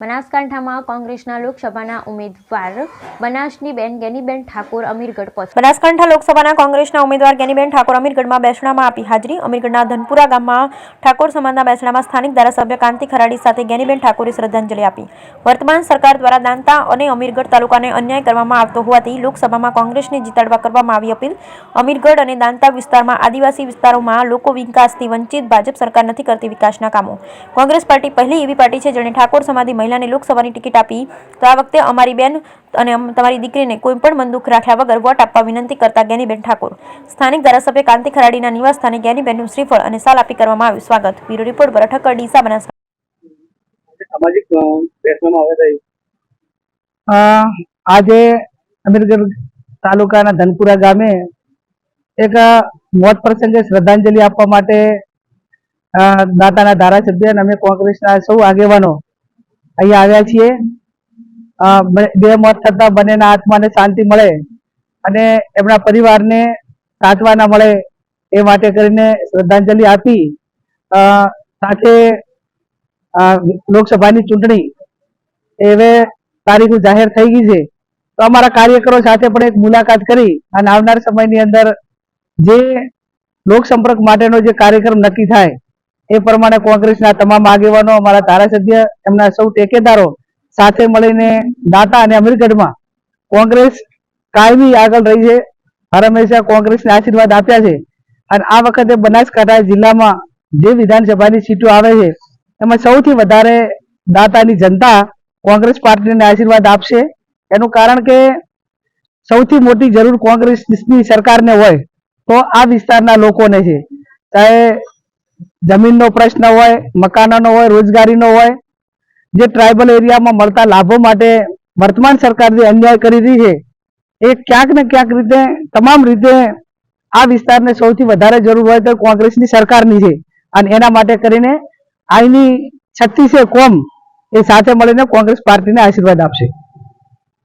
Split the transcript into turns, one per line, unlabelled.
બનાસકાંઠામાં કોંગ્રેસના લોકસભાના ઉમેદવાર બનાસનીબેન ગેનીબેન ઠાકોર અમીરગઢ પહોંચ્યા. બનાસકાંઠા લોકસભાના કોંગ્રેસના ઉમેદવાર ગેનીબેન ઠાકોર અમીરગઢમાં બેસણામાં આપી હાજરી. અમીરગઢના ધનપુરા ગામમાં ઠાકોર સમાજના બેસણામાં સ્થાનિક ધારાસભ્ય કાંતિ ખરાડી સાથે ગેનીબેન ઠાકોરે શ્રદ્ધાંજલિ આપી. વર્તમાન સરકાર દ્વારા દાંતા અને અમીરગઢ તાલુકાને અન્યાય કરવામાં આવતો હોવાથી લોકસભામાં કોંગ્રેસને જીતાડવા કરવામાં આવી અપીલ. અમીરગઢ અને દાંતા વિસ્તારમાં આદિવાસી વિસ્તારોમાં લોકો વિકાસથી વંચિત. ભાજપ સરકાર નથી કરતી વિકાસના કામો. કોંગ્રેસ પાર્ટી પહેલી એવી પાર્ટી છે જેણે ઠાકોર સમાજની મહિલાને લોકસભાની ટિકિટ આપી. તો આ વખતે અમારી બેન અને તમારી દીકરીને કોઈ પણ બંદૂક રાખ્યા વગર વોટ આપવા વિનંતી કરતા ગેનીબેન ઠાકોર. સ્થાનિક ધારાસભ્ય કાંતિ ખરાડીના નિવાસ સ્થાને ગેનીબેનનું શ્રીફળ અને સાલ આપી કરવામાં આવ્યું સ્વાગત. બ્યુરો રિપોર્ટ પર ઠક્કર ડીસા બનાસકાંઠા.
આજે અમીરગઢ તાલુકાના ધનપુરા ગામે એક મોત પ્રસંગે શ્રદ્ધાંજલિ આપવા માટે દાતાના ધારાસભ્ય અને અમે કોંગ્રેસના સૌ આગેવાનો અહીંયા આવ્યા છીએ. બે મોત થતા બંનેના આત્માને શાંતિ મળે અને એમના પરિવારને સાંત્વના મળે એ માટે કરીને શ્રદ્ધાંજલિ આપી. સાથે લોકસભાની ચૂંટણી હવે તારીખો જાહેર થઈ ગઈ છે, તો અમારા કાર્યકરો સાથે પણ એક મુલાકાત કરી અને આવનાર સમયની અંદર જે લોકસંપર્ક માટેનો જે કાર્યક્રમ નક્કી થાય એ પ્રમાણે કોંગ્રેસના તમામ આગેવાનો, અમારા ધારાસભ્ય, એમના સૌ ટેકેદારો સાથે મળીને દાંતા અને અમીરગઢમાં કોંગ્રેસ કાયમી આગળ રહી છે. હર હંમેશા કોંગ્રેસને આશીર્વાદ આપ્યા છે અને આ વખતે બનાસકાંઠા જિલ્લામાં જે વિધાનસભાની સીટો આવે છે એમાં સૌથી વધારે દાંતાની જનતા કોંગ્રેસ પાર્ટીને આશીર્વાદ આપશે. એનું કારણ કે સૌથી મોટી જરૂર કોંગ્રેસની સરકારને હોય તો આ વિસ્તારના લોકોને છે. ચાહે જમીનનો પ્રશ્ન હોય, મકાનોનો હોય, રોજગારીનો હોય, જે ટ્રાઇબલ એરિયામાં મળતા લાભો માટે વર્તમાન સરકાર જે અન્યાય કરી રહી છે એ ક્યાંક ને ક્યાંક રીતે તમામ રીતે આ વિસ્તારને સૌથી વધારે જરૂર હોય તો કોંગ્રેસની સરકારની છે અને એના માટે કરીને અહીંની 36 કોમ એ સાથે મળીને કોંગ્રેસ પાર્ટીને આશીર્વાદ આપશે.